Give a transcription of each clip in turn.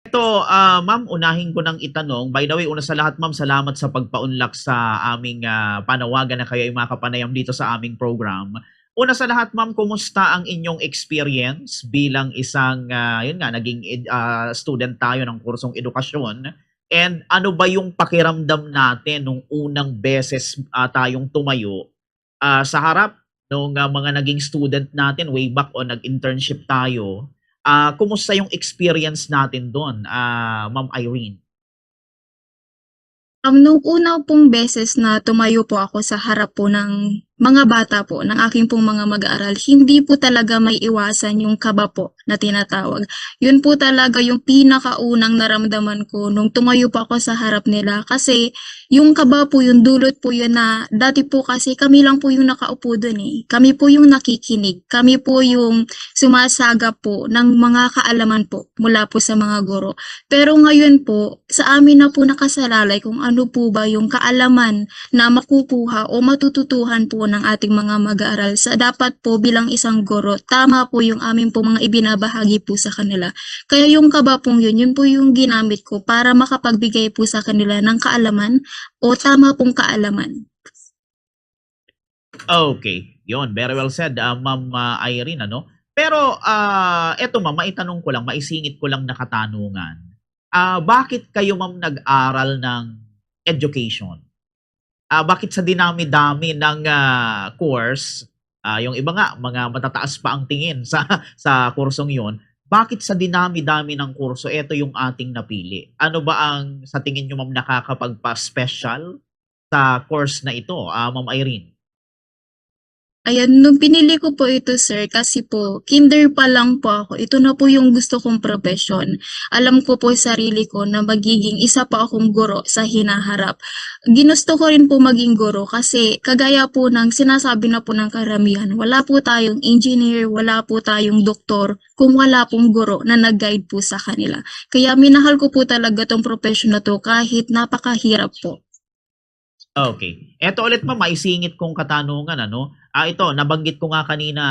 Ito, ma'am, unahin ko ng itanong. By the way, una sa lahat, ma'am, salamat sa pagpaunlak sa aming panawagan na kayo ay makapanayam dito sa aming program. Una sa lahat, ma'am, kumusta ang inyong experience bilang isang, yun nga, naging student tayo ng kursong edukasyon? And ano ba yung pakiramdam natin nung unang beses tayong tumayo sa harap nung mga naging student natin way back o nag-internship tayo? Kumusta yung experience natin dun, Ma'am Irene? Nung una pong beses na tumayo po ako sa harap po ng mga bata po, ng aking pong mga mag-aaral, hindi po talaga maiiwasan yung kaba po na tinatawag. Yun po talaga yung pinakaunang naramdaman ko nung tumayo po ako sa harap nila kasi yung kaba po yung dulot po yun na dati po kasi kami lang po yung nakaupo dun eh. Kami po yung nakikinig, kami po yung sumasaga po ng mga kaalaman po mula po sa mga guro. Pero ngayon po, sa amin na po nakasalalay kung ano po ba yung kaalaman na makukuha o matututuhan po ng ating mga mag-aaral sa dapat po bilang isang guro. Tama po yung amin po mga ibinabahagi po sa kanila. Kaya yung kaba pong yun po yung ginamit ko para makapagbigay po sa kanila ng kaalaman o tama pong kaalaman. Okay, yun, very well said, Ma'am Irene, ano. Pero, eto ma'am, maitanong ko lang, maisingit ko lang na katanungan. Bakit kayo ma'am nag-aral ng education? Bakit sa dinami-dami ng course, yung iba nga mga matataas pa ang tingin sa sa kursong yun, bakit sa dinami-dami ng kurso eto yung ating napili? Ano ba ang sa tingin niyo ma'am nakakapagpa-special sa course na ito, Ma'am Irene? Ayan, nung pinili ko po ito sir, kasi po, kinder pa lang po ako, ito na po yung gusto kong profession. Alam ko po sa sarili ko na magiging isa pa akong guro sa hinaharap. Ginusto ko rin po maging guro kasi kagaya po ng sinasabi na po ng karamihan, wala po tayong engineer, wala po tayong doktor, kung wala pong guro na nag-guide po sa kanila. Kaya minahal ko po talaga tong profession na to kahit napakahirap po. Okay. Eto ulit ma'am, maisingit kong katanungan ano. Ito nabanggit ko nga kanina,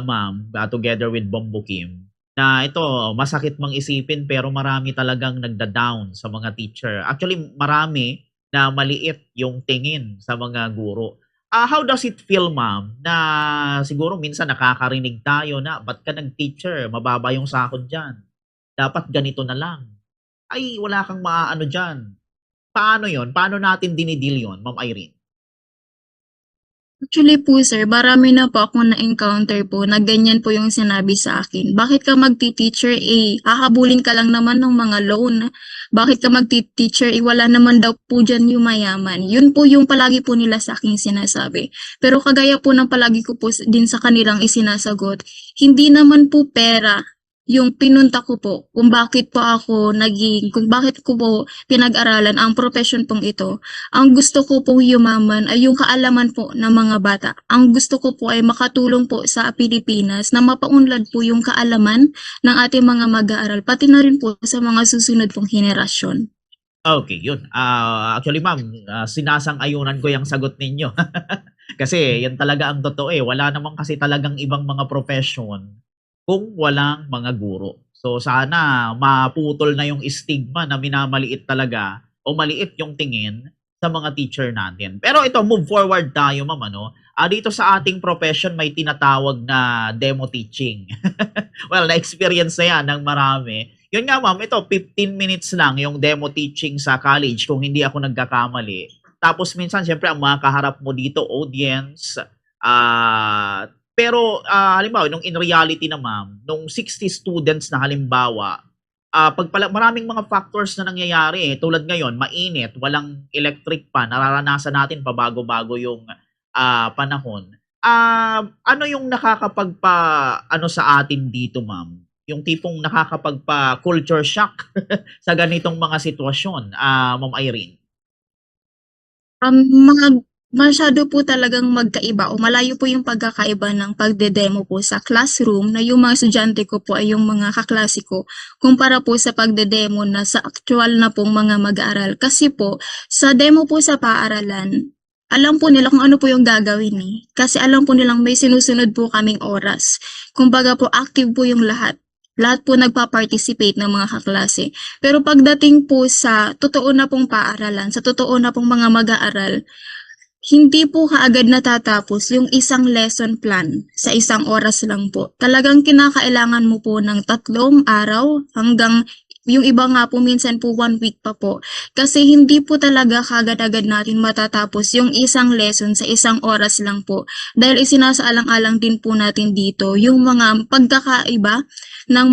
ma'am, together with Bombo Kim, na ito masakit mang isipin pero marami talagang nagda-down sa mga teacher. Actually, marami na maliit yung tingin sa mga guro. How does it feel ma'am na siguro minsan nakakarinig tayo na, "Ba't ka nag-teacher, mababa yung sahod diyan. Dapat ganito na lang. Ay wala kang maaano diyan." Paano 'yun? Paano natin dini-deal 'yun, Ma'am Irene? Actually po sir, marami na po akong na-encounter po na ganyan po yung sinabi sa akin. Bakit ka magti-teacher eh, hahabulin ka lang naman ng mga loan. Bakit ka magti-teacher eh, wala naman daw po dyan yung mayaman. Yun po yung palagi po nila sa akin sinasabi. Pero kagaya po ng palagi ko po din sa kanilang isinasagot, hindi naman po pera yung pinunta ko po kung bakit po ako naging, kung bakit ko po pinag-aralan ang profession pong ito. Ang gusto ko pong yumaman ay yung kaalaman po ng mga bata. Ang gusto ko po ay makatulong po sa Pilipinas na mapaunlad po yung kaalaman ng ating mga mag-aaral, pati na rin po sa mga susunod pong henerasyon. Okay, 'yun. Actually ma'am, sinasang-ayunan ko 'yang sagot ninyo. Kasi 'yan talaga ang totoo, eh, wala naman kasi talagang ibang mga profession kung walang mga guro. So sana maputol na yung stigma na minamaliit talaga o maliit yung tingin sa mga teacher natin. Pero ito, move forward tayo ma'am ano. Dito sa ating profession may tinatawag na demo teaching. Well, na-experience na 'yan ng marami. Yun nga ma'am, ito 15 minutes lang yung demo teaching sa college kung hindi ako nagkakamali. Tapos minsan siyempre ang mga kaharap mo dito audience, pero, halimbawa nung in reality na ma'am, nung 60 students na halimbawa, 'pag maraming mga factors na nangyayari, eh, tulad ngayon mainit, walang electric pa, nararanasan natin pabago-bago yung, panahon. Ano yung nakakapagpa-ano sa atin dito ma'am, yung tipong nakakapagpa-culture shock sa ganitong mga sitwasyon, Ma'am Irene? Mga masyado po talagang magkaiba o malayo po yung pagkakaiba ng pagde-demo po sa classroom na yung mga estudyante ko po ay yung mga kaklase ko kumpara po sa pagde-demo na sa actual na pong mga mag-aaral. Kasi po, sa demo po sa paaralan, alam po nila kung ano po yung gagawin eh. Kasi alam po nilang may sinusunod po kaming oras. Kumbaga po, active po yung lahat. Lahat po nagpa-participate ng mga kaklase. Pero pagdating po sa totoo na pong paaralan, sa totoo na pong mga mag-aaral, hindi po kaagad natatapos yung isang lesson plan sa isang oras lang po. Talagang kinakailangan mo po ng 3 araw hanggang yung iba nga po minsan po 1 week pa po. Kasi hindi po talaga kaagad-agad natin matatapos yung isang lesson sa isang oras lang po. Dahil isinasaalang-alang din po natin dito yung mga pagkakaiba ng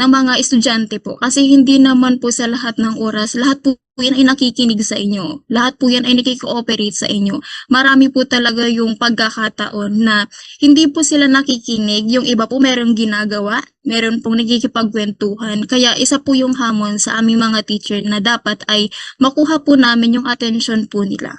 mga estudyante po. Kasi hindi naman po sa lahat ng oras, lahat po yan ay nakikinig sa inyo. Lahat po yan ay nakikooperate sa inyo. Marami po talaga yung pagkakataon na hindi po sila nakikinig. Yung iba po merong ginagawa, meron pong nakikipagkwentuhan. Kaya isa po yung hamon sa aming mga teacher na dapat ay makuha po namin yung attention po nila.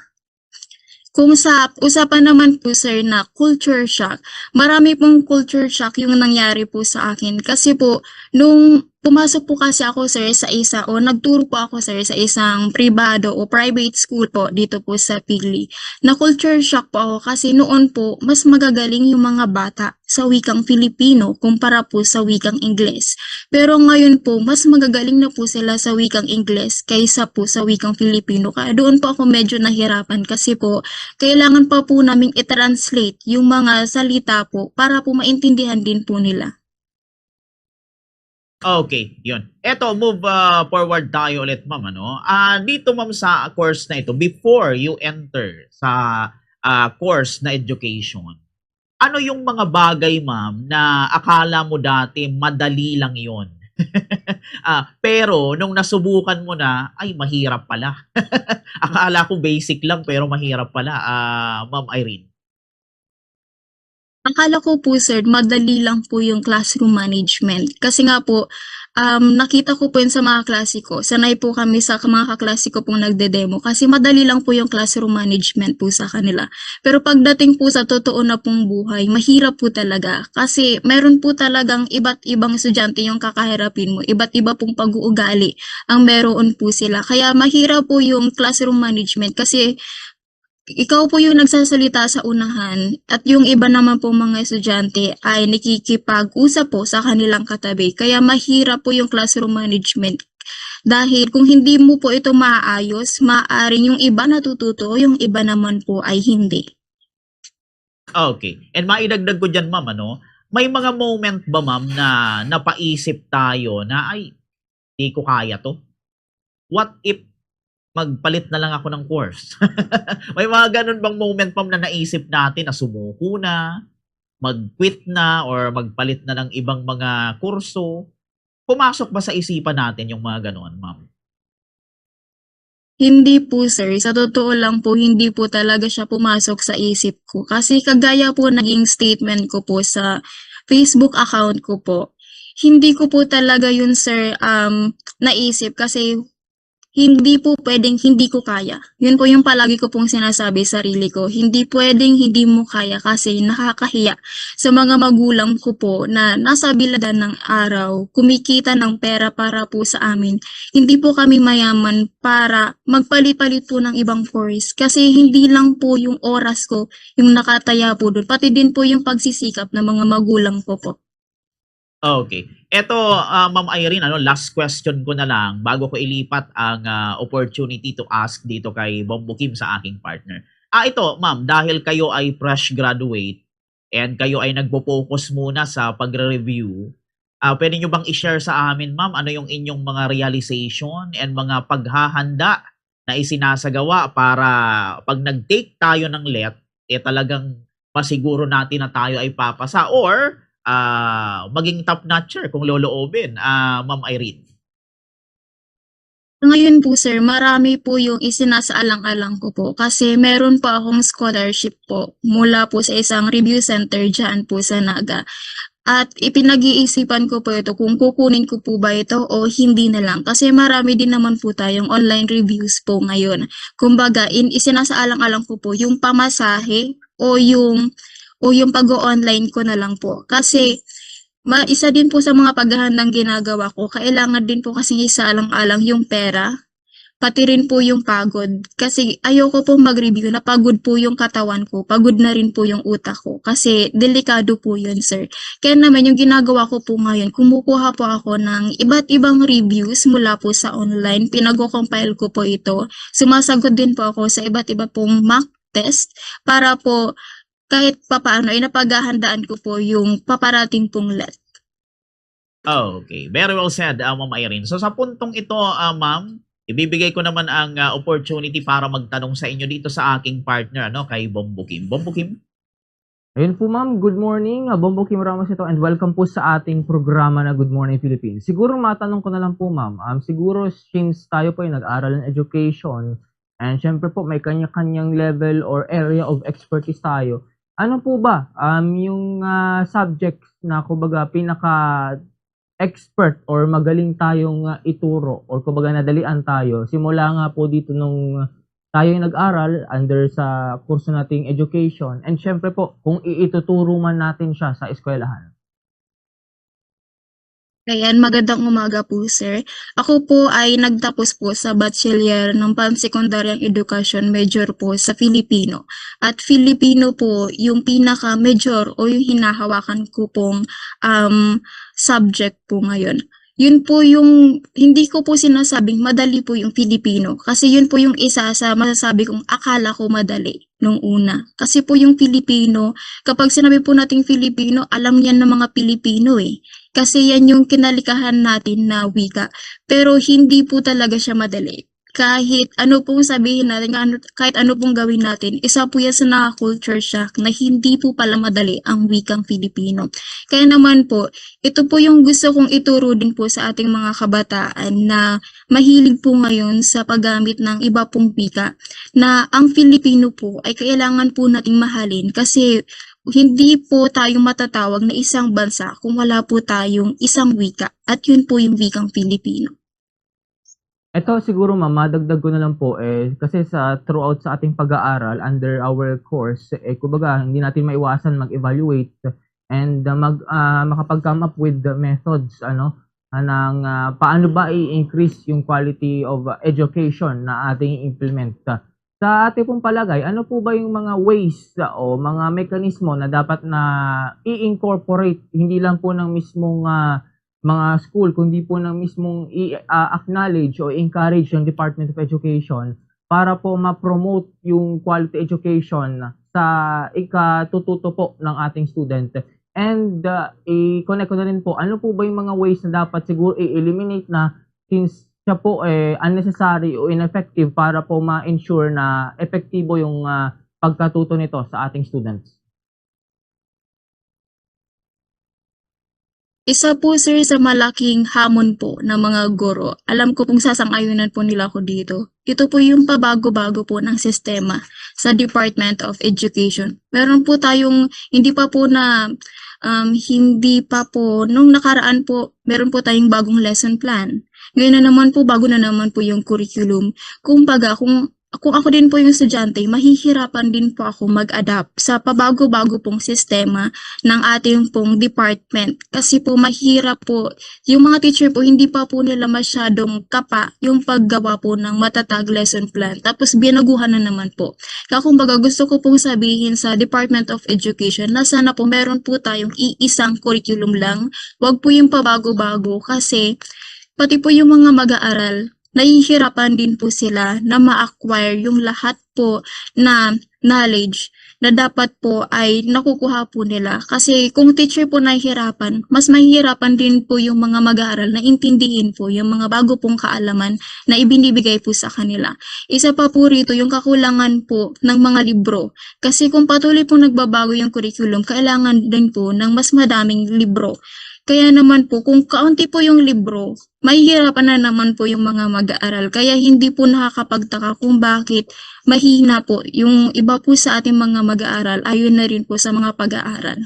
Kung sa usapan naman po sir na culture shock, marami pong culture shock yung nangyari po sa akin. Kasi po, nung pumasok po kasi ako sir sa nagturo po ako sir sa isang privado o private school po dito po sa Pili. Na culture shock po ako kasi noon po, mas magagaling yung mga bata sa wikang Filipino kumpara po sa wikang Ingles. Pero ngayon po, mas magagaling na po sila sa wikang Ingles kaysa po sa wikang Filipino. Kaya doon po ako medyo nahirapan kasi po, kailangan pa po naming i-translate yung mga salita po para po maintindihan din po nila. Okay, yun. Eto, move forward tayo ulit, ma'am. Ano? Dito, ma'am, sa course na ito, before you enter sa course na education, ano yung mga bagay, ma'am, na akala mo dati madali lang yon? Pero nung nasubukan mo na, ay mahirap pala. Akala ko basic lang pero mahirap pala, Ma'am Irene. Akala ko po sir, madali lang po yung classroom management. Kasi nga po, nakita ko po yun sa mga klase ko. Sanay po kami sa mga kaklase ko pong nagde-demo. Kasi madali lang po yung classroom management po sa kanila. Pero pagdating po sa totoo na pong buhay, mahirap po talaga. Kasi meron po talagang iba't ibang estudyante yung kakahirapin mo. Iba't iba pong pag-uugali ang meron po sila. Kaya mahirap po yung classroom management kasi ikaw po yung nagsasalita sa unahan at yung iba naman po mga estudyante ay nakikipag-usap po sa kanilang katabi. Kaya mahirap po yung classroom management. Dahil kung hindi mo po ito maayos, maaaring yung iba natututo, yung iba naman po ay hindi. Okay. And maidagdag ko dyan, ma'am, ano? May mga moment ba, ma'am, na napaisip tayo na, ay, di ko kaya to? What if magpalit na lang ako ng course? May mga ganun bang moment, ma'am, na naisip natin na sumuko na, mag-quit na, or magpalit na ng ibang mga kurso? Pumasok ba sa isipan natin yung mga ganun, ma'am? Hindi po sir, sa totoo lang po, hindi po talaga siya pumasok sa isip ko. Kasi kagaya po naging statement ko po sa Facebook account ko po, hindi ko po talaga yun sir naisip kasi hindi po pwedeng hindi ko kaya. Yun po yung palagi ko pong sinasabi sa sarili ko. Hindi pwedeng hindi mo kaya kasi nakakahiya sa mga magulang ko po na nasa biladan ng araw, kumikita ng pera para po sa amin. Hindi po kami mayaman para magpalit-palit po ng ibang course kasi hindi lang po yung oras ko yung nakataya po doon. Pati din po yung pagsisikap ng mga magulang ko po. Okay. Eto, Ma'am Irene, ano, last question ko na lang bago ko ilipat ang opportunity to ask dito kay Bombo Kim sa aking partner. Ito, ma'am, dahil kayo ay fresh graduate and kayo ay nagpo-focus muna sa pagre-review, pwede nyo bang i-share sa amin, ma'am, ano yung inyong mga realization and mga paghahanda na isinasagawa para pag nag-take tayo ng LET, talagang masiguro natin na tayo ay papasa or maging top-notcher kung loloobin, Ma'am Irene? Ngayon po sir, marami po yung isinasaalang-alang ko po kasi meron pa akong scholarship po mula po sa isang review center dyan po sa Naga. At ipinag-iisipan ko po ito kung kukunin ko po ba ito o hindi na lang. Kasi marami din naman po tayong online reviews po ngayon. Kumbaga, isinasaalang-alang ko po yung pamasahe o yung pag-online ko na lang po. Kasi isa din po sa mga paghahandang ginagawa ko, kailangan din po kasi isaalang-alang yung pera pati rin po yung pagod. Kasi ayoko pong mag-review na pagod po yung katawan ko, pagod na rin po yung utak ko. Kasi delikado po yun, sir. Kaya naman yung ginagawa ko po ngayon, kumukuha po ako ng iba't ibang reviews mula po sa online. Pinag-compile ko po ito. Sumasagot din po ako sa iba't iba pong mock test para po kahit papaano ay napaghahandaan ko po yung paparating pong let. Okay, very well said, Ma'am Irene. So sa puntong ito, ma'am, ibibigay ko naman ang opportunity para magtanong sa inyo dito sa aking partner, ano, kay Bombo Kim. Bombo Kim? Ayun po ma'am, good morning. Bombo Kim Ramos ito and welcome po sa ating programa na Good Morning Philippines. Siguro matanong ko na lang po ma'am, siguro since tayo po ay nag-aral ng education and syempre po may kanya-kanyang level or area of expertise tayo, ano po ba yung subjects na kumbaga pinaka-expert or magaling tayong ituro or kumbaga nadalian tayo simula nga po dito nung tayo yung nag-aral under sa kurso nating education and syempre po kung iituturo man natin siya sa eskwelahan. Ayan, magandang umaga po, sir. Ako po ay nagtapos po sa bachelor ng pansekundaryang edukasyon, major po sa Filipino. At Filipino po yung pinaka-major o yung hinahawakan ko pong subject po ngayon. Yun po yung, hindi ko po sinasabing madali po yung Filipino. Kasi yun po yung isa sa masasabi kong akala ko madali nung una. Kasi po yung Filipino, kapag sinabi po nating Filipino, alam yan ng mga Pilipino eh. Kasi yan yung kinalikahan natin na wika. Pero hindi po talaga siya madali. Kahit ano pong sabihin natin, kahit ano pong gawin natin, isa po yan sa naka-culture shock na hindi po pala madali ang wikang Filipino. Kaya naman po, ito po yung gusto kong ituro din po sa ating mga kabataan na mahilig po ngayon sa paggamit ng iba pong wika, na ang Filipino po ay kailangan po nating mahalin kasi hindi po tayo matatawag na isang bansa kung wala po tayong isang wika at yun po yung wikang Filipino. Ito siguro ma'am, madagdag ko na lang po kasi throughout sa ating pag-aaral under our course, kumbaga hindi natin maiwasan mag-evaluate and makapag-come up with the methods ng paano ba i-increase yung quality of education na ating implement. Sa ating pong palagay, ano po ba yung mga ways o mga mekanismo na dapat na i-incorporate hindi lang po ng mismong mga school, kundi po ng mismong i-acknowledge o encourage yung Department of Education para po ma-promote yung quality education sa ikatututo po ng ating student. And i-connect ko na rin po, ano po ba yung mga ways na dapat siguro i-eliminate na since siya po unnecessary o ineffective para po ma-ensure na epektibo yung pagkatuto nito sa ating students? Isa po, sir, sa malaking hamon po ng mga guro. Alam ko pong sasang-ayunan po nila ako dito. Ito po yung pabago-bago po ng sistema sa Department of Education. Meron po tayong hindi pa po nung nakaraan po, meron po tayong bagong lesson plan. Ngayon na naman po, bago na naman po yung curriculum. Kumbaga, kung ako din po yung estudyante, mahihirapan din po ako mag-adapt sa pabago-bago pong sistema ng ating pong department. Kasi po mahirap po, yung mga teacher po, hindi pa po nila masyadong kapa yung paggawa po ng matatag lesson plan. Tapos binaguhan na naman po. Kaya kumbaga gusto ko pong sabihin sa Department of Education na sana po meron po tayong iisang curriculum lang. Wag po yung pabago-bago kasi pati po yung mga mag-aaral, nahihirapan din po sila na ma-acquire yung lahat po na knowledge na dapat po ay nakukuha po nila. Kasi kung teacher po nahihirapan, mas mahihirapan din po yung mga mag-aaral na intindihin po yung mga bago pong kaalaman na ibinibigay po sa kanila. Isa pa po rito yung kakulangan po ng mga libro. Kasi kung patuloy po nagbabago yung curriculum, kailangan din po ng mas madaming libro. Kaya naman po, kung kaunti po yung libro, mahihirapan na naman po yung mga mag-aaral. Kaya hindi po nakakapagtaka kung bakit mahina po yung iba po sa ating mga mag-aaral, ayon na rin po sa mga pag-aaral.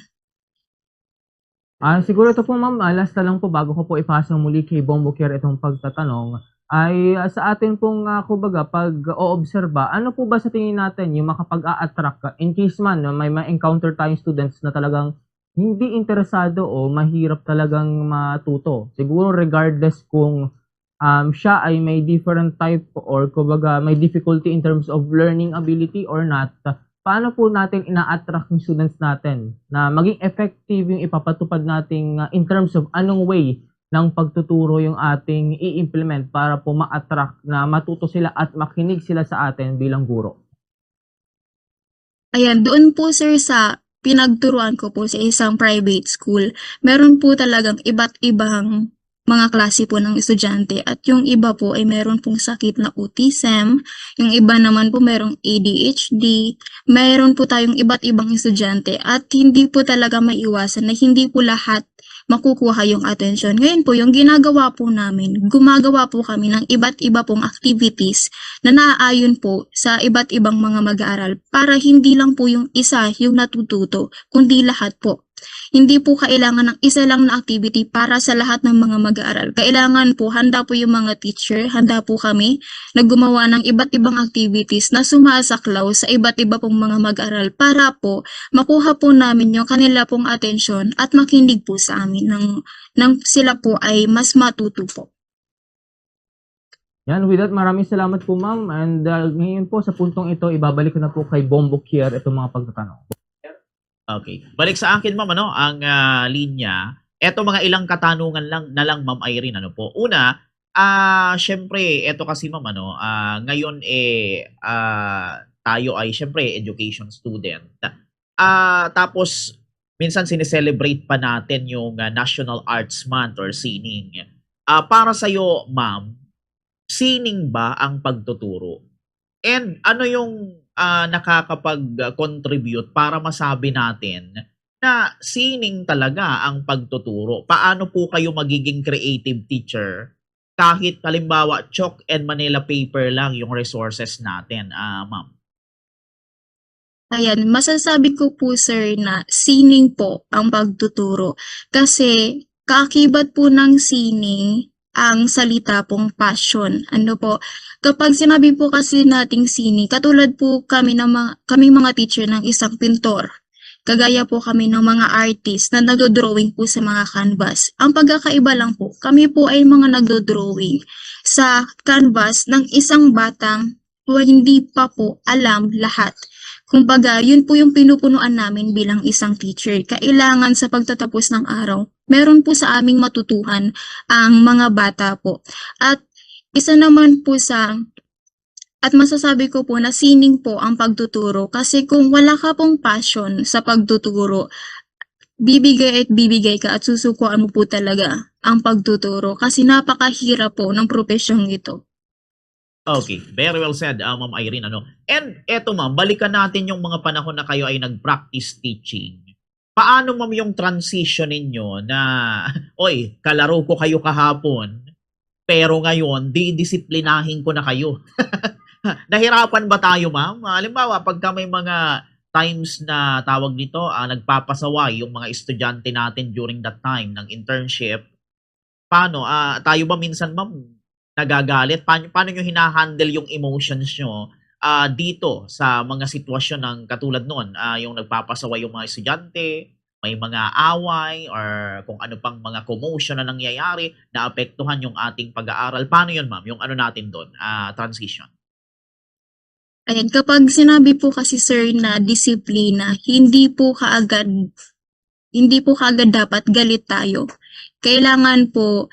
Siguro ito po ma'am, last na lang po bago ko po ipasa muli kay Bombo Kier itong pagtatanong, ay sa atin pong kumbaga pag-oobserba, ano po ba sa tingin natin yung makapag-a-attract in case man may ma-encounter tayong students na talagang hindi interesado o mahirap talagang matuto. Siguro regardless kung siya ay may different type or kumbaga may difficulty in terms of learning ability or not, paano po natin ina-attract yung students natin na maging effective yung ipapatupad nating in terms of anong way ng pagtuturo yung ating i-implement para po ma-attract na matuto sila at makinig sila sa atin bilang guro? Ayan, doon po sir sa pinagturuan ko po sa isang private school, meron po talagang iba't ibang mga klase po ng estudyante at yung iba po ay meron pong sakit na autism, yung iba naman po merong ADHD, meron po tayong iba't ibang estudyante at hindi po talaga maiwasan na hindi po lahat makukuha yung atensyon. Ngayon po, yung ginagawa po namin, gumagawa po kami ng iba't iba pong activities na naaayon po sa iba't ibang mga mag-aaral para hindi lang po yung isa yung natututo, kundi lahat po. Hindi po kailangan ng isa lang na activity para sa lahat ng mga mag-aaral. Kailangan po, handa po yung mga teacher, handa po kami na gumawa ng iba't ibang activities na sumasaklaw sa iba't iba pong mga mag-aaral para po makuha po namin yung kanila pong atensyon at makinig po sa amin nang sila po ay mas matuto po. Yan, with that, maraming salamat po ma'am. And ngayon po sa puntong ito, ibabalik ko na po kay Bombo Kier itong mga pagtatanong. Okay. Balik sa akin, ma'am, ano, ang linya. Eto mga ilang katanungan lang na lang, ma'am Irene, ano po. Una, syempre, eto kasi, ma'am, ano, ngayon tayo ay syempre education student. Tapos minsan sineselebrate pa natin yung National Arts Month or sining. Para sa iyo, ma'am, sining ba ang pagtuturo? And ano yung nakakapag-contribute para masabi natin na sining talaga ang pagtuturo? Paano po kayo magiging creative teacher kahit halimbawa chalk and Manila paper lang yung resources natin, ma'am? Ayan, masasabi ko po sir na sining po ang pagtuturo kasi kaakibat po ng sining ang salita pong passion. Ano po, kapag sinabi po kasi nating sining, katulad po kami mga teacher ng isang pintor. Kagaya po kami ng mga artist na nagdo-drawing po sa mga canvas. Ang pagkakaiba lang po, kami po ay mga nagdo-drawing sa canvas ng isang batang hindi pa po alam lahat. Kumbaga, yun po yung pinupunuan namin bilang isang teacher. Kailangan sa pagtatapos ng araw, meron po sa aming matutuhan ang mga bata po. At isa naman po at masasabi ko po na sining po ang pagtuturo kasi kung wala ka pong passion sa pagtuturo, bibigay ka at susukuan mo po talaga ang pagtuturo kasi napakahirap po ng profesyong ito. Okay, very well said, Ma'am Irene. Ano? And eto ma'am, balikan natin yung mga panahon na kayo ay nag-practice teaching. Paano ma'am yung transition ninyo na, oy, kalaro ko kayo kahapon, pero ngayon, didisiplinahin ko na kayo. Nahirapan ba tayo, ma'am? Halimbawa, pagka may mga times na tawag nito, nagpapasaway yung mga estudyante natin during that time ng internship, paano? Tayo ba minsan, ma'am, nagagalit? Paano nyo hinahandle yung emotions nyo dito sa mga sitwasyon ng katulad nun? Yung nagpapasaway yung mga estudyante, may mga away, or kung ano pang mga commotion na nangyayari na apektuhan yung ating pag-aaral. Paano yun, ma'am? Yung ano natin doon, transition. Ayan, kapag sinabi po kasi sir na disiplina, hindi po kaagad dapat galit tayo. Kailangan po,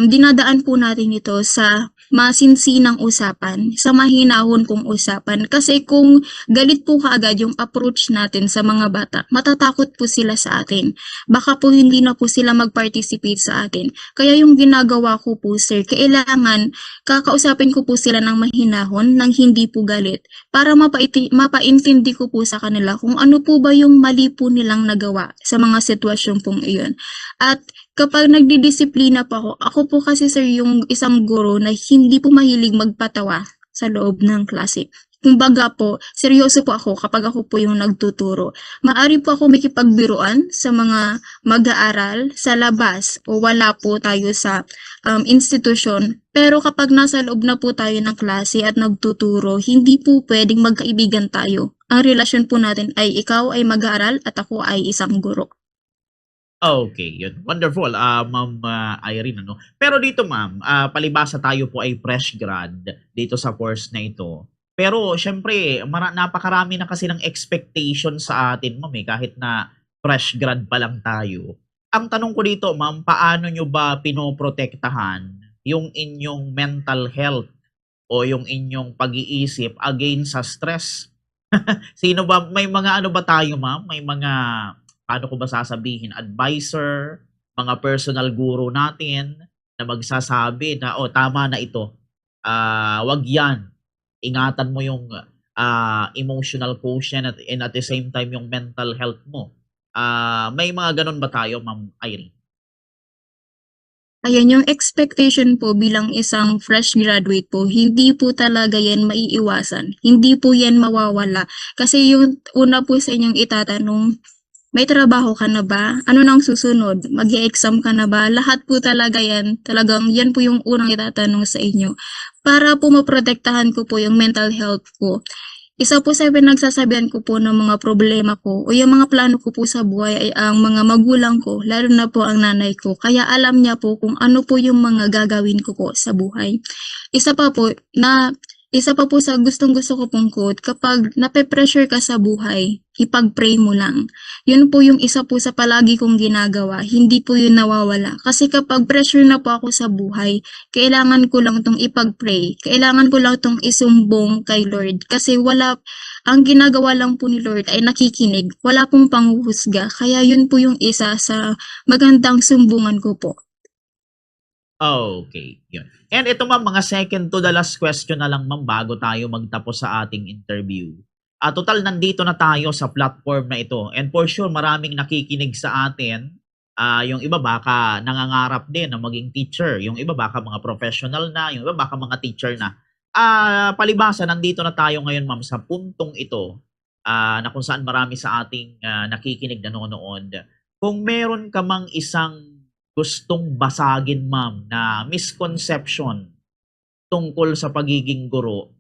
dinadaan po natin ito sa masinsinang usapan, sa mahinahon kong usapan. Kasi kung galit po kaagad yung approach natin sa mga bata, matatakot po sila sa atin. Baka po hindi na po sila mag-participate sa atin. Kaya yung ginagawa ko po sir, kailangan kakausapin ko po sila ng mahinahon, ng hindi po galit, para mapaintindi ko po sa kanila kung ano po ba yung mali po nilang nagawa sa mga sitwasyon pong iyon. At kapag nagdidisiplina po ako po kasi sir yung isang guro na hindi po mahilig magpatawa sa loob ng klase. Kumbaga po, seryoso po ako kapag ako po yung nagtuturo. Maari po ako makipagbiruan sa mga mag-aaral sa labas o wala po tayo sa institusyon. Pero kapag nasa loob na po tayo ng klase at nagtuturo, hindi po pwedeng magkaibigan tayo. Ang relasyon po natin ay ikaw ay mag-aaral at ako ay isang guro. Okay, yun. Wonderful, Ma'am, Irene ano. Pero dito ma'am, palibhasa tayo po ay fresh grad dito sa course na ito. Pero siyempre napakarami na kasi ng expectation sa atin ma'am, kahit na fresh grad pa lang tayo. Ang tanong ko dito ma'am, paano niyo ba pinoprotektahan yung inyong mental health o yung inyong pag-iisip against sa stress? Sino ba may mga ano ba tayo ma'am, may mga paano ko ba sasabihin, advisor, mga personal guru natin na magsasabi na, "Oh, tama na ito. 'Wag 'yan. Ingatan mo yung, emotional quotient and at the same time yung mental health mo." May mga gano'n ba tayo, Ma'am Irene? Ayan, yung expectation po bilang isang fresh graduate po, hindi po talaga yan maiiwasan. Hindi po yan mawawala. Kasi yung una po sa inyong itatanong, may trabaho ka na ba? Ano nang susunod? Mag-e-exam ka na ba? Lahat po talaga yan. Talagang yan po yung unang itatanong sa inyo. Para po maprotektahan ko po yung mental health ko. Isa po sa pinagsasabihan ko po ng mga problema ko o yung mga plano ko po sa buhay ay ang mga magulang ko, lalo na po ang nanay ko. Kaya alam niya po kung ano po yung mga gagawin ko po sa buhay. Isa pa po na isa pa po sa gustong-gusto ko pong quote, kapag nape-pressure ka sa buhay, ipag-pray mo lang. Yun po yung isa po sa palagi kong ginagawa, hindi po yun nawawala. Kasi kapag pressure na po ako sa buhay, kailangan ko lang tong ipag-pray. Kailangan ko lang tong isumbong kay Lord. Kasi ang ginagawa lang po ni Lord ay nakikinig. Wala pong panghuhusga. Kaya yun po yung isa sa magandang sumbungan ko po. Okay, yun. And ito ma'am, mga second to the last question na lang ma'am bago tayo magtapos sa ating interview. Total nandito na tayo sa platform na ito and for sure maraming nakikinig sa atin. Yung iba baka nangangarap din na maging teacher, yung iba baka mga professional na, yung iba baka mga teacher na. Palibhasa nandito na tayo ngayon ma'am sa puntong ito, na kung saan marami sa ating, nakikinig, nanonood. Kung meron ka mang isang gustong basagin ma'am na misconception tungkol sa pagiging guro,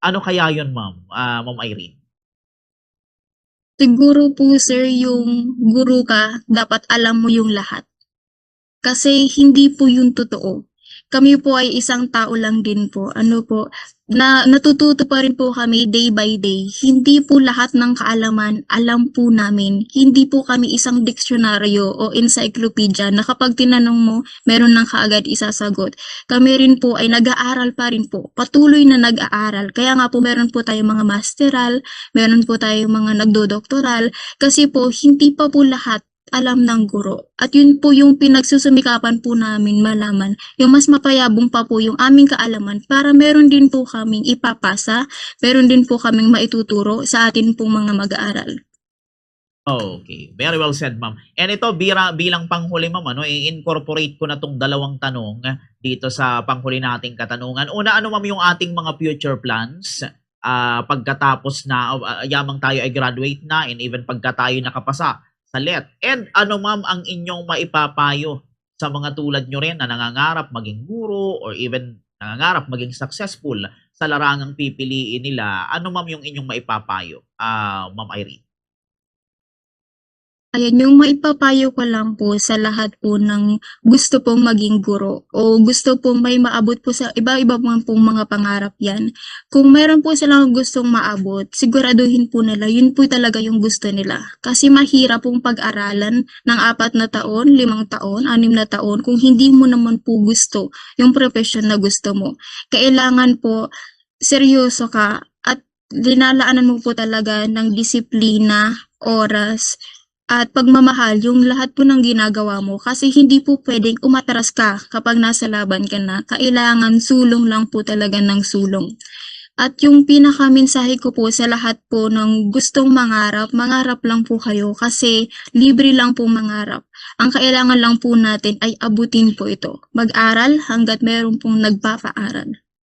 ano kaya yun ma'am, Ma'am Irene? Siguro po sir, yung guru ka, dapat alam mo yung lahat. Kasi hindi po yun totoo. Kami po ay isang tao lang din po. Ano po, natututo pa rin po kami day by day. Hindi po lahat ng kaalaman alam po namin. Hindi po kami isang diksyonaryo o encyclopedia na kapag tinanong mo, meron ng kaagad isasagot. Kami rin po ay nag-aaral pa rin po. Patuloy na nag-aaral. Kaya nga po meron po tayong mga masteral, meron po tayong mga nagdodoktoral. Kasi po hindi pa po lahat alam ng guro. At yun po yung pinagsusumikapan po namin malaman. Yung mas mapayabong pa po yung aming kaalaman para meron din po kaming ipapasa, meron din po kaming maituturo sa atin pong mga mag-aaral. Okay, very well said ma'am. And ito bilang panghuli ma'am ano, i-incorporate ko na 'tong dalawang tanong dito sa panghuli nating katanungan. Una, ano ma'am yung ating mga future plans, pagkatapos na yamang tayo ay graduate na and even pagka tayo nakapasa sa LET? And ano ma'am ang inyong maipapayo sa mga tulad nyo rin na nangangarap maging guro or even nangangarap maging successful sa larangang pipiliin nila? Ano ma'am yung inyong maipapayo, Ma'am Irene? Ayan, yung maipapayo ko lang po sa lahat po ng gusto pong maging guro o gusto pong may maabot po sa iba-iba pong mga pangarap yan. Kung meron po silang gustong maabot, siguraduhin po nila, yun po talaga yung gusto nila. Kasi mahirap pong pag-aralan ng 4 na taon, 5 taon, 6 na taon kung hindi mo naman po gusto yung profession na gusto mo. Kailangan po seryoso ka at linalaanan mo po talaga ng disiplina, oras, at pagmamahal yung lahat po ng ginagawa mo kasi hindi po pwedeng umatras ka kapag nasa laban ka na. Kailangan sulong lang po talaga ng sulong. At yung pinakamensahe ko po sa lahat po ng gustong mangarap, mangarap lang po kayo kasi libre lang po mangarap. Ang kailangan lang po natin ay abutin po ito. Mag-aral hanggat meron pong nagpapaaral.